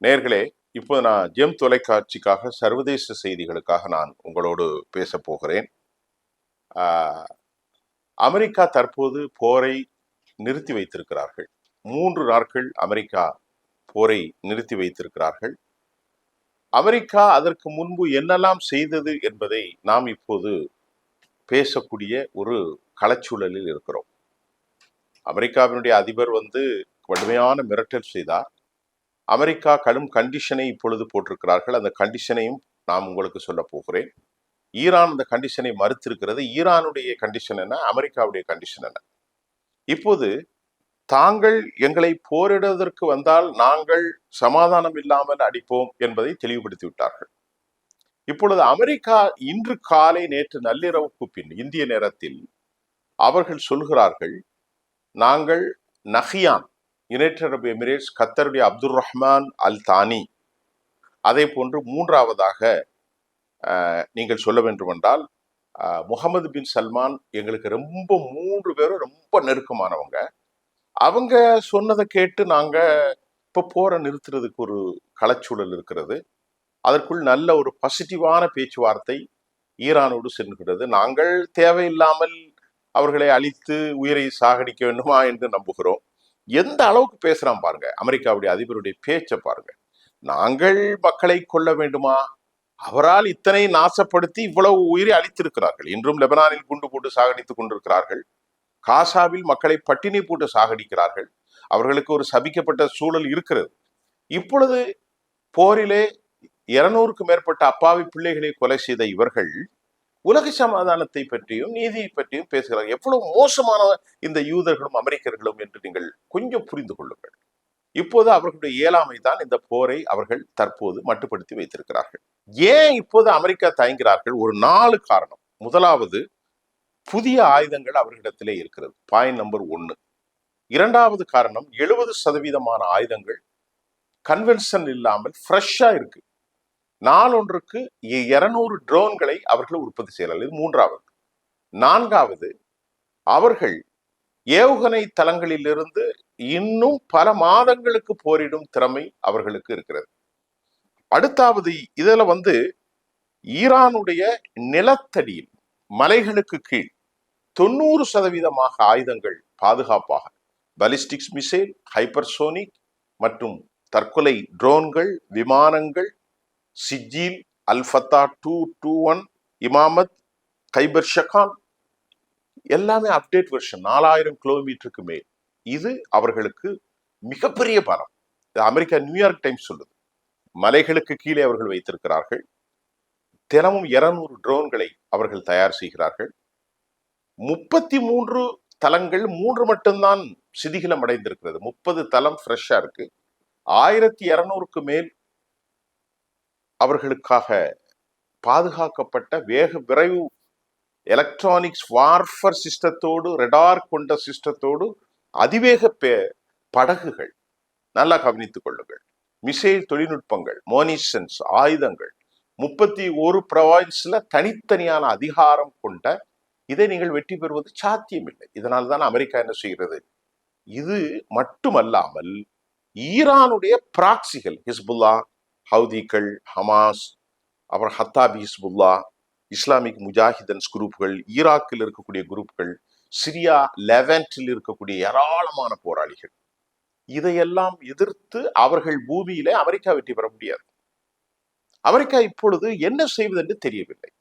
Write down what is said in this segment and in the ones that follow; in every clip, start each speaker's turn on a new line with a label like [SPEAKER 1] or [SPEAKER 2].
[SPEAKER 1] நேயர்களே, இப்போ நான் ஜெம் தொலைக்காட்சிக்காக சர்வதேச செய்திகளுக்காக நான் உங்களோடு பேச போகிறேன். ஆஹ், அமெரிக்கா தற்போது போரை நிறுத்தி வைத்திருக்கிறார்கள். 3 நாட்கள் அமெரிக்கா போரை நிறுத்தி வைத்திருக்கிறார்கள். அமெரிக்கா அதற்கு முன்பு என்னெல்லாம் செய்தது என்பதை நாம் இப்போது பேசக்கூடிய ஒரு களச்சூழலில் இருக்கிறோம். அமெரிக்காவினுடைய அதிபர் கடுமையான மிரட்டல் செய்தார். அமெரிக்கா கடும் கண்டிஷனை இப்பொழுது போட்டிருக்கிறார்கள். அந்த கண்டிஷனையும் நான் உங்களுக்கு சொல்ல போகிறேன். ஈரான் அந்த கண்டிஷனை மறுத்திருக்கிறது. ஈரானுடைய கண்டிஷன் என்ன, அமெரிக்காவுடைய கண்டிஷன் என்ன? இப்போது தாங்கள் எங்களை போரிடுவதற்கு வந்தால் நாங்கள் சமாதானம் இல்லாமல் அடிப்போம் என்பதை தெளிவுபடுத்தி விட்டார்கள். இப்பொழுது அமெரிக்கா இன்று காலை நேற்று நள்ளிரவுக்கு பின் இந்திய நேரத்தில் அவர்கள் சொல்கிறார்கள், நாங்கள் நஹியான், யுனைடெட் அரபு எமிரேட்ஸ், கத்தருடைய அப்துல் ரஹ்மான் அல் தானி, அதே போன்று மூன்றாவதாக நீங்கள் சொல்ல வேண்டும் என்றால் முகமது பின் சல்மான், எங்களுக்கு ரொம்ப 3 பேரும் ரொம்ப நெருக்கமானவங்க. அவங்க சொன்னதை கேட்டு நாங்க இப்ப போரை நிறுத்துறதுக்கு ஒரு களச்சூழல் இருக்கிறது. அதற்குள் நல்ல ஒரு பாசிட்டிவான பேச்சுவார்த்தை ஈரானோடு செல்கிறது. நாங்கள் தேவையில்லாமல் அவர்களை அழித்து உயிரை சாகடிக்க வேண்டுமா என்று நம்புகிறோம். எந்த அளவுக்கு பேசுறான் பாருங்க, அமெரிக்காவுடைய அதிபருடைய பேச்சை பாருங்க. நாங்கள் மக்களை கொல்ல வேண்டுமா? அவரால் இத்தனை நாசப்படுத்தி இவ்வளவு உயிரை அளித்திருக்கிறார்கள். இன்றும் லெபனானில் குண்டு போட்டு சாகடித்துக் கொண்டிருக்கிறார்கள். காசாவில் மக்களை பட்டினி போட்டு சாகடிக்கிறார்கள். அவர்களுக்கு ஒரு சபிக்கப்பட்ட சூழல் இருக்கிறது. இப்பொழுது போரிலே 200க்கும் மேற்பட்ட அப்பாவி பிள்ளைகளை கொலை செய்த இவர்கள் உலக சமாதானத்தை பற்றியும் நீதியை பற்றியும் பேசுகிறார்கள். எவ்வளவு மோசமான இந்த யூதர்களும் அமெரிக்கர்களும் என்று நீங்கள் கொஞ்சம் புரிந்து கொள்ளுங்கள். இப்போது அவர்களுடைய இயலாமை தான் இந்த போரை அவர்கள் தற்போது மட்டுப்படுத்தி வைத்திருக்கிறார்கள். ஏன் இப்போது அமெரிக்கா தயங்குகிறார்கள்? ஒரு 4 காரணம். முதலாவது, புதிய ஆயுதங்கள் அவர்களிடத்திலே இருக்கிறது. Point number 1. இரண்டாவது காரணம், 70% ஆயுதங்கள் கன்வென்ஷன் இல்லாமல் ஃப்ரெஷ்ஷா இருக்கு. நாளொன்றுக்கு 200 ட்ரோன்களை அவர்கள் உற்பத்தி செய்யலாம். இது 3வது. 4வது, அவர்கள் ஏவுகணை தளங்களிலிருந்து இன்னும் பல மாதங்களுக்கு போரிடும் திறமை அவர்களுக்கு இருக்கிறது. அடுத்தாவது, இதுல ஈரானுடைய நிலத்தடியில் மலைகளுக்கு கீழ் 90% ஆயுதங்கள் பாதுகாப்பாக பாலிஸ்டிக்ஸ் மிசைல், ஹைப்பர்சோனிக் மற்றும் தற்கொலை ட்ரோன்கள், விமானங்கள், சிஜில், அல்ஃபத்தா 221, இமாமத், கைபர் ஷகான் எல்லாமே அப்டேட் வெர்ஷன். 4000 கிலோமீட்டருக்கு மேல். இது அவர்களுக்கு மிகப்பெரிய பலம். அமெரிக்கா நியூயார்க் டைம்ஸ் சொல்லுது. மலைகளுக்கு கீழே அவர்கள் வைத்திருக்கிறார்கள். தினமும் 200 ட்ரோன்களை அவர்கள் தயார் செய்கிறார்கள். 33 தளங்கள் 3 மட்டும்தான் சிதிகிலம் அடைந்திருக்கிறது. 30 தளம் ஃப்ரெஷ்ஷா இருக்கு. 1200க்கு மேல் அவர்களுக்காக பாதுகாக்கப்பட்ட வேக விரைவு எலக்ட்ரானிக்ஸ் வார்ஃபர் சிஸ்டத்தோடு, ரெடார் கொண்ட சிஸ்டத்தோடு அதிவேக படகுகள், நல்லா கவனித்துக் கொள்ளுங்கள், மிசைல் தொழில்நுட்பங்கள், மோனிஷன்ஸ், ஆயுதங்கள், 31 ப்ரொவின்ஸ்ல தனித்தனியான அதிகாரம் கொண்ட இதை நீங்கள் வெற்றி பெறுவது சாத்தியமில்லை. இதனால்தான் அமெரிக்கா என்ன செய்கிறது? இது மட்டுமல்லாமல் ஈரானுடைய பிராக்சிகள், ஹிஸ்புல்லா, ஹவுதிகள், ஹமாஸ், அப்புறம் ஹத்தாபி ஹிஸ்புல்லா, இஸ்லாமிக் முஜாஹிதன்ஸ் குரூப்புகள், ஈராக்கில் இருக்கக்கூடிய குரூப்புகள், சிரியா லெவன்டில் இருக்கக்கூடிய ஏராளமான போராளிகள், இதையெல்லாம் எதிர்த்து அவர்கள் பூமியிலே அமெரிக்கா வெற்றி பெற முடியாது. அமெரிக்கா இப்பொழுது என்ன செய்வது என்று தெரியவில்லை.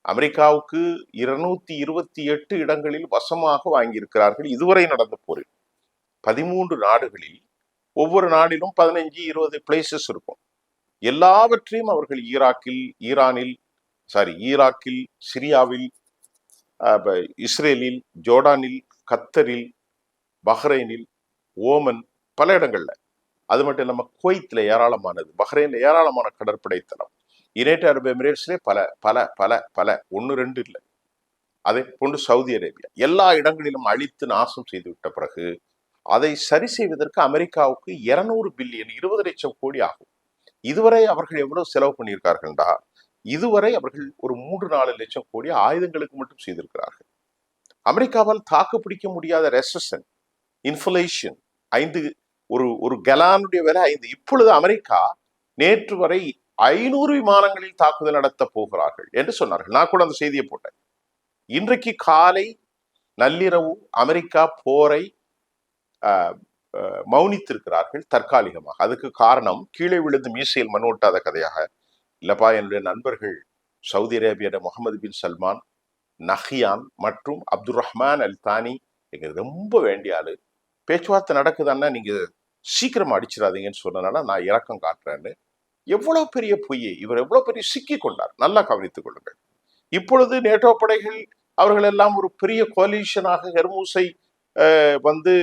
[SPEAKER 1] அமெரிக்காவுக்கு 228 இடங்களில் வசமாக வாங்கியிருக்கிறார்கள் இதுவரை நடந்த போரில். 13 நாடுகளில், ஒவ்வொரு நாடிலும் 15-20 பிளேசஸ் இருக்கும். எல்லாவற்றையும் அவர்கள் ஈராக்கில், சிரியாவில், இஸ்ரேலில், ஜோர்டானில், கத்தரில், பஹ்ரைனில், ஓமன், பல இடங்கள்ல, அது மட்டும் இல்லாம குவைத்ல ஏராளமானது, பஹ்ரைன்ல ஏராளமான கடற்படை தளம், யுனைடெட் அரபு எமிரேட்ஸ்ல பல பல பல பல 1-2 இல்லை. அதே போன்று சவுதி அரேபியா, எல்லா இடங்களிலும் அழித்து நாசம் செய்து விட்ட பிறகு அதை சரி செய்வதற்கு அமெரிக்காவுக்கு 200 பில்லியன், 20 லட்சம் கோடி ஆகும். இதுவரை அவர்கள் எவ்வளவு செலவு பண்ணியிருக்கார்கள்டா? இதுவரை அவர்கள் ஒரு 3-4 லட்சம் கோடி ஆயுதங்களுக்கு மட்டும் செய்திருக்கிறார்கள். அமெரிக்காவால் தாக்கு பிடிக்க முடியாத ரெசஷன், இன்ஃப்ளேஷன், ஒரு ஒரு கெலானுடைய விலை 5. இப்பொழுது அமெரிக்கா நேற்று வரை 500 விமானங்களில் தாக்குதல் நடத்த போகிறார்கள் என்று சொன்னார்கள். நான் கூட அந்த செய்தியை போட்டேன். இன்றைக்கு காலை நள்ளிரவு அமெரிக்கா போரை மௌனித்திருக்கிறார்கள் தற்காலிகமாக. அதுக்கு காரணம் கீழே விழுந்து மீசையில் மண் ஒட்டாத கதையாக இல்லப்பா, என்னுடைய நண்பர்கள் சவுதி அரேபிய முகமது பின் சல்மான், நஹியான் மற்றும் அப்துல் ரஹ்மான் அல் தானி எங்க ரொம்ப வேண்டிய ஆளு, பேச்சுவார்த்தை நடக்குதான்னா நீங்க சீக்கிரமா அடிச்சிடாதீங்கன்னு சொன்னனால நான் இறக்கம் காட்டுறேன்னு. எவ்வளவு பெரிய பொய்யை இவர் எவ்வளவு பெரிய சிக்கி கொண்டார், நல்லா கவனித்துக் கொள்ளுங்கள். இப்பொழுது நேட்டோ படைகள் அவர்கள் எல்லாம் ஒரு பெரிய கோலிஷனாக ஹெர்மூஸை வந்து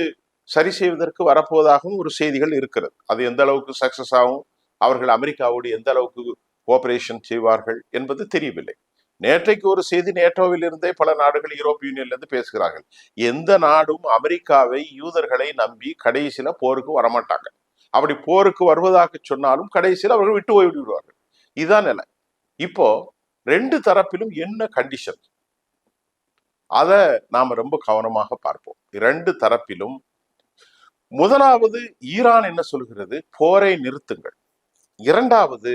[SPEAKER 1] சரி செய்வதற்கு வரப்போவதாகவும் ஒரு செய்திகள் இருக்கிறது. அது எந்த அளவுக்கு சக்சஸ் ஆகும், அவர்கள் அமெரிக்காவோடு எந்த அளவுக்கு கோஆபரேஷன் செய்வார்கள் என்பது தெரியவில்லை. நேற்றைக்கு ஒரு செய்தி, நேட்டோவில் இருந்தே பல நாடுகள் யூரோப்பிய யூனியன்ல இருந்து பேசுகிறார்கள். எந்த நாடும் அமெரிக்காவை யூதர்களை நம்பி கடைசியில போருக்கு வரமாட்டாங்க. அப்படி போருக்கு வருவதாக சொன்னாலும் கடைசியில் அவர்கள் விட்டு போய் விடுவார்கள். இதுதான் நிலை. இப்போ 2 தரப்பிலும் என்ன கண்டிஷன், அதை நாம ரொம்ப கவனமாக பார்ப்போம். 2 தரப்பிலும் முதலாவது ஈரான் என்ன சொல்கிறது, போரை நிறுத்துங்கள். இரண்டாவது,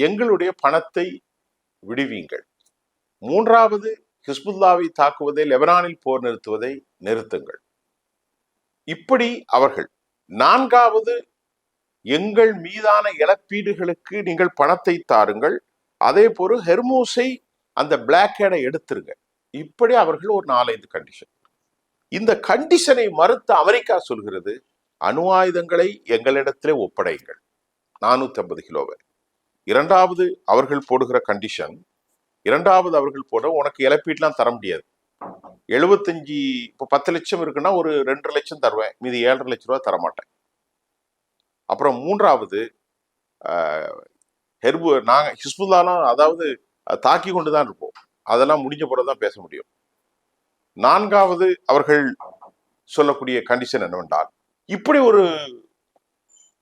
[SPEAKER 1] எங்களுடைய பணத்தை விடுவீங்கள். மூன்றாவது, ஹிஸ்புல்லாவை தாக்குவதை, லெபனானில் போர் நிறுத்துவதை நிறுத்துங்கள். இப்படி அவர்கள். நான்காவது, எங்கள் மீதான இழப்பீடுகளுக்கு நீங்கள் பணத்தை தாருங்கள், அதே போல ஹெர்மூஸை அந்த பிளாக்கேடை எடுத்துருங்க. இப்படி அவர்கள் ஒரு 4-5 கண்டிஷன். இந்த கண்டிஷனை மறுத்த அமெரிக்கா சொல்கிறது, அணு ஆயுதங்களை எங்களிடத்திலே ஒப்படைங்கள் 450 கிலோவை. இரண்டாவது அவர்கள் போடுகிற கண்டிஷன், உனக்கு இழப்பீட்டுலாம் தர முடியாது, 75 இப்போ 10 லட்சம் இருக்குன்னா ஒரு 2 லட்சம் தருவேன், மீது 7.5 லட்சம் ரூபாய் தரமாட்டேன். அப்புறம் மூன்றாவது, நாங்க ஹிஸ்புல்லாலாம் அதாவது தாக்கி கொண்டுதான் இருப்போம், அதெல்லாம் முடிஞ்ச பிறகுதான் பேச முடியும். நான்காவது அவர்கள் சொல்லக்கூடிய கண்டிஷன் என்னவென்றால், இப்படி ஒரு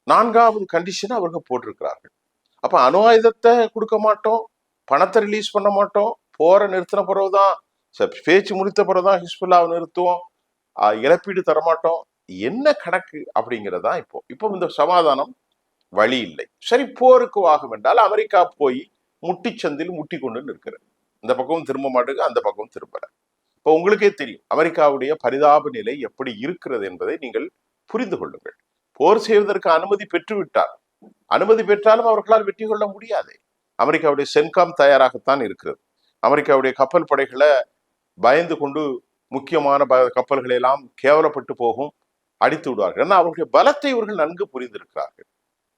[SPEAKER 1] 4வது கண்டிஷன் அவர்கள் போட்டிருக்கிறார்கள். அப்ப அணு ஆயுதத்தை கொடுக்க மாட்டோம், பணத்தை ரிலீஸ் பண்ண மாட்டோம், போரை நிறுத்தின பிறகுதான், பேச்சு முடித்த பிறகுதான் ஹிஸ்புல்லாவை நிறுத்துவோம், இழப்பீடு தரமாட்டோம். என்ன கணக்கு அப்படிங்கிறதா இப்போ இந்த சமாதானம் வழி இல்லை. சரி, போருக்கு ஆகும் என்றால் அமெரிக்கா போய் முட்டிச்சந்தில் முட்டி கொண்டு நிற்கிறது. இந்த பக்கமும் திரும்ப மாட்டேங்க, அந்த பக்கமும் திரும்பல. இப்போ உங்களுக்கே தெரியும் அமெரிக்காவுடைய பரிதாப நிலை எப்படி இருக்கிறது என்பதை நீங்கள் புரிந்து கொள்ளுங்கள். போர் செய்வதற்கு அனுமதி பெற்றுவிட்டார், அனுமதி பெற்றாலும் அவர்களால் வெற்றி கொள்ள முடியாது. அமெரிக்காவுடைய சென்காம் தயாராகத்தான் இருக்கிறது. அமெரிக்காவுடைய கப்பல் படைகளை பயந்து கொண்டு முக்கியமான கப்பல்களை எல்லாம் கேவலப்பட்டு போகும், அடித்து விடுவார்கள். ஏன்னா அவர்களுடைய பலத்தை இவர்கள் நன்கு புரிந்திருக்கிறார்கள்.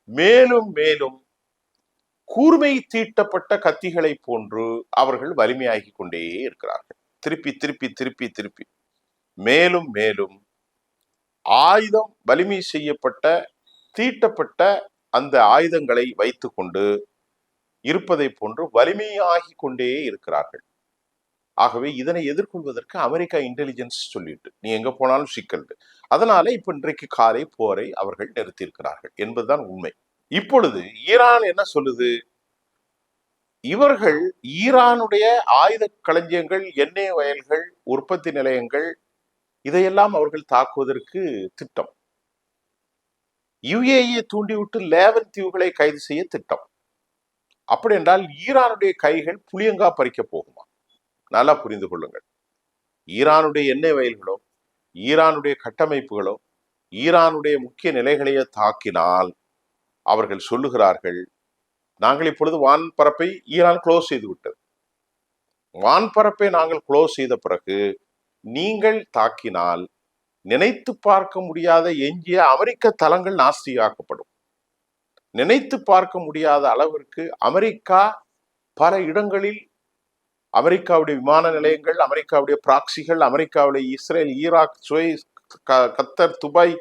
[SPEAKER 1] மேலும் மேலும் கூர்மை தீட்டப்பட்ட கத்திகளை போன்று அவர்கள் வலிமையாகி கொண்டே இருக்கிறார்கள். திருப்பி திருப்பி திருப்பி திருப்பி மேலும் மேலும் ஆயுதம் வலிமை செய்யப்பட்ட தீட்டப்பட்ட அந்த ஆயுதங்களை வைத்துக் கொண்டு இருப்பதை போன்று வலிமையாகி கொண்டே இருக்கிறார்கள். ஆகவே இதனை எதிர்கொள்வதற்கு அமெரிக்கா இன்டெலிஜென்ஸ் சொல்லிட்டு நீ எங்க போனாலும் சிக்கல். அதனால இப்ப இன்றைக்கு காலை போரை அவர்கள் நிறுத்தியிருக்கிறார்கள் என்பதுதான் உண்மை. இப்பொழுது ஈரான் என்ன சொல்லுது, இவர்கள் ஈரானுடைய ஆயுத களஞ்சியங்கள், எண்ணெய் வயல்கள், உற்பத்தி நிலையங்கள், இதையெல்லாம் அவர்கள் தாக்குவதற்கு திட்டம். யுஏஇ தூண்டிவிட்டு லேவன் தீவுகளை கைது செய்ய திட்டம். அப்படி என்றால் ஈரானுடைய கைகள் புளியங்கா பறிக்க போகுமா? நல்லா புரிந்து கொள்ளுங்கள். ஈரானுடைய எண்ணெய் வயல்களோ, ஈரானுடைய கட்டமைப்புகளோ, ஈரானுடைய முக்கிய நிலைகளையே தாக்கினால் அவர்கள் சொல்லுகிறார்கள், நாங்கள் இப்பொழுது வான்பரப்பை ஈரான் க்ளோஸ் செய்து விட்டது. வான்பரப்பை நாங்கள் க்ளோஸ் செய்த பிறகு நீங்கள் தாக்கினால் நினைத்து பார்க்க முடியாத எஞ்சிய அமெரிக்க தளங்கள் நாஸ்தியாக்கப்படும். நினைத்து பார்க்க முடியாத அளவிற்கு அமெரிக்கா பல இடங்களில், அமெரிக்காவுடைய விமான நிலையங்கள், அமெரிக்காவுடைய பிராக்சிகள், அமெரிக்காவுடைய இஸ்ரேல், ஈராக், சுவைஸ், கத்தர், துபாய்,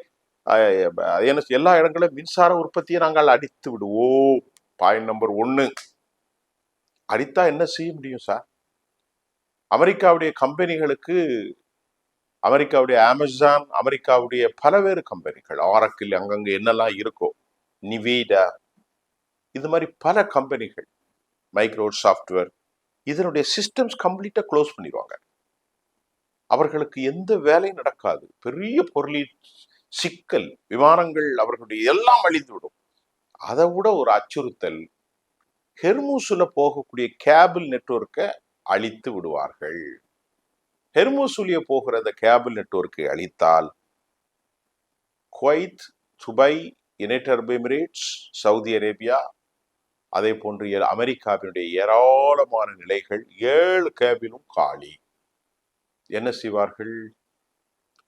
[SPEAKER 1] எல்லா இடங்களும் மின்சார உற்பத்தியை நாங்கள் அடித்து விடுவோம். Point number 1. அடித்தா என்ன செய்ய முடியும் சார்? அமெரிக்காவுடைய கம்பெனிகளுக்கு, அமெரிக்காவுடைய அமேசான், அமெரிக்காவுடைய பலவேறு கம்பெனிகள், ஆரக்கில், அங்கங்க என்னெல்லாம் இருக்கோ, நிவேடா, இது மாதிரி பல கம்பெனிகள், மைக்ரோ சாஃப்ட்வேர், இதனுடைய சிஸ்டம்ஸ் கம்ப்ளீட்டா க்ளோஸ் பண்ணிடுவாங்க. அவர்களுக்கு எந்த வேலையும் நடக்காது. பெரிய பொருளீட்டு சிக்கல், விமானங்கள் அவர்களுடைய எல்லாம் அழிந்துவிடும். அதை விட ஒரு அச்சுறுத்தல், ஹெர்மூஸ்ல போகக்கூடிய கேபிள் நெட்வொர்க்கை அழித்து விடுவார்கள். ஹெர்மூஸ்லயே போகிற அந்த கேபிள் நெட்வொர்க்கை அழித்தால் குவைத், துபாய், யுனைடெட் அரபு எமிரேட்ஸ், சவுதி அரேபியா, அதே போன்று அமெரிக்காவினுடைய ஏராளமான நிலைகள் 7 கேபினும் காலி. என்ன செய்வார்கள்?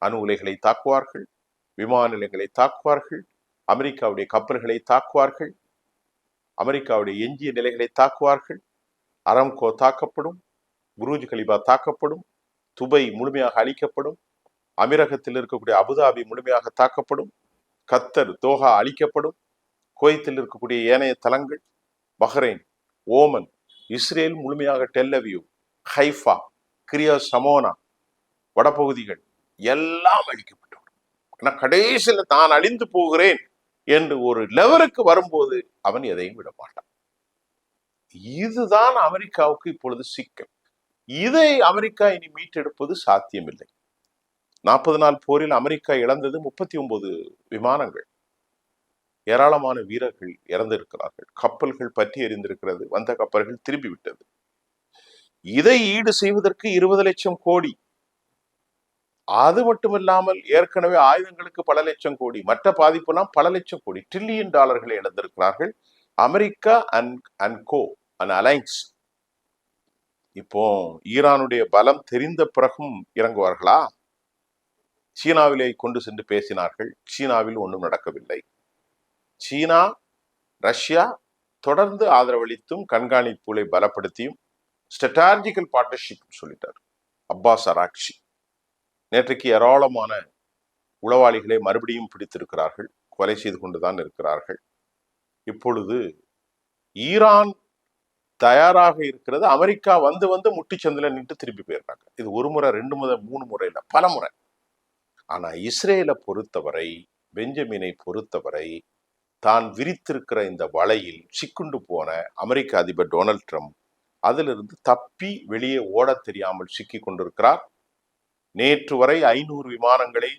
[SPEAKER 1] அணு உலைகளை தாக்குவார்கள், விமான நிலையங்களை தாக்குவார்கள், அமெரிக்காவுடைய கப்பல்களை தாக்குவார்கள், அமெரிக்காவுடைய எஞ்சிய நிலைகளை தாக்குவார்கள். அரம்கோ தாக்கப்படும், புரூஜ் கலிபா தாக்கப்படும், துபை முழுமையாக அழிக்கப்படும், அமீரகத்தில் இருக்கக்கூடிய அபுதாபி முழுமையாக தாக்கப்படும், கத்தர் தோஹா அழிக்கப்படும், குவைத்தில் இருக்கக்கூடிய ஏனைய தலங்கள், பஹ்ரைன், ஓமன், இஸ்ரேல் முழுமையாக, டெல் அவீவ், ஹைஃபா, கிரியா சமோனா வடபகுதிகள் எல்லாம் அழிக்கப்பட்டுவிடும். ஆனா கடைசியில் நான் அழிந்து போகிறேன் என்று ஒரு லெவலுக்கு வரும்போது அவன் எதையும் விட மாட்டான். இதுதான் அமெரிக்காவுக்கு இப்பொழுது சிக்கல். இதை அமெரிக்கா இனி மீட்டெடுப்பது சாத்தியமில்லை. 40 நாள் போரில் அமெரிக்கா இழந்தது 39 விமானங்கள், ஏராளமான வீரர்கள் இறந்திருக்கிறார்கள், கப்பல்கள் பற்றி எறிந்திருக்கிறது, வந்த கப்பல்கள் திரும்பி விட்டது. இதை ஈடு செய்வதற்கு 20 லட்சம் கோடி, அது மட்டுமில்லாமல் ஏற்கனவே ஆயுதங்களுக்கு பல லட்சம் கோடி, மற்ற பாதிப்புலாம் பல லட்சம் கோடி, $1 trillion இழந்திருக்கிறார்கள் America and co and alliance. இப்போ ஈரானுடைய பலம் தெரிந்த பிறகும் இறங்குவார்களா? சீனாவிலே கொண்டு சென்று பேசினார்கள், சீனாவில் ஒன்றும் நடக்கவில்லை. சீனா, ரஷ்யா தொடர்ந்து ஆதரவளித்தும் கண்காணிப்புகளை பலப்படுத்தியும் ஸ்ட்ராட்டஜிக்கல் பார்ட்னர்ஷிப் சொல்லிட்டார் அப்பாஸ் அராக்சி. நேற்றைக்கு ஏராளமான உளவாளிகளை மறுபடியும் பிடித்திருக்கிறார்கள், கொலை செய்து கொண்டுதான் இருக்கிறார்கள். இப்பொழுது ஈரான் தயாராக இருக்கிறது. அமெரிக்கா வந்து வந்து முட்டிச்சந்தில நின்று திருப்பி போயிருக்காங்க. இது ஒரு முறை, 2 முறை, 3 முறை இல்ல, பல முறை. ஆனா இஸ்ரேலை பொறுத்தவரை, பெஞ்சமினை பொறுத்தவரை, தான் விரித்திருக்கிற இந்த வலையில் சிக்குண்டு போன அமெரிக்க அதிபர் டொனால்ட் ட்ரம்ப் அதிலிருந்து தப்பி வெளியே ஓட தெரியாமல் சிக்கி கொண்டிருக்கிறார். நேற்று வரை 500 விமானங்களை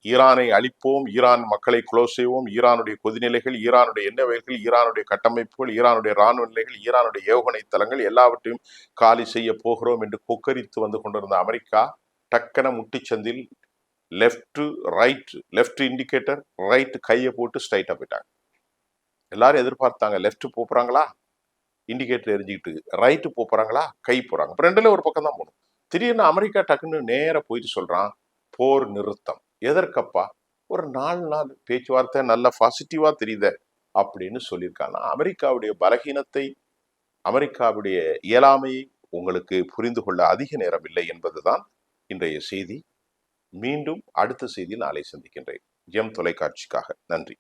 [SPEAKER 1] ஈரானை அழிப்போம், ஈரான் மக்களை க்ளோஸ் செய்வோம், ஈரானுடைய கொதிநிலைகள், ஈரானுடைய எண்ணெய் வயல்கள், ஈரானுடைய கட்டமைப்புகள், ஈரானுடைய இராணுவ நிலைகள், ஈரானுடைய ஏவுகணை தளங்கள் எல்லாவற்றையும் காலி செய்ய போகிறோம் என்று கொக்கரித்து வந்து கொண்டிருந்த அமெரிக்கா டக்கன முட்டிச்சந்தில் லெஃப்ட் இண்டிகேட்டர், ரைட் கையை போட்டு ஸ்ட்ரைட்டா போயிட்டாங்க. எல்லாரும் எதிர்பார்த்தாங்க, லெஃப்ட் போறாங்களா இண்டிகேட்டர் எரிஞ்சுக்கிட்டு, ரைட்டு போறாங்களா கை போறாங்க, இப்போ ரெண்டுல ஒரு பக்கம் தான் போகணும். திடீர்னு அமெரிக்கா டக்குன்னு நேர போயிட்டு சொல்றான், போர் நிறுத்தம். எதற்கப்பா? ஒரு 4 நாள் பேச்சுவார்த்தை நல்ல பாசிட்டிவா தெரியுத அப்படின்னு சொல்லியிருக்காங்க. அமெரிக்காவுடைய பலகீனத்தை, அமெரிக்காவுடைய இயலாமையை உங்களுக்கு புரிந்து கொள்ள அதிக நேரம் இல்லை என்பதுதான் இன்றைய செய்தி. மீண்டும் அடுத்த செய்தியில் நாளை சந்திக்கின்றேன். ஜெம் தொலைக்காட்சிக்காக நன்றி.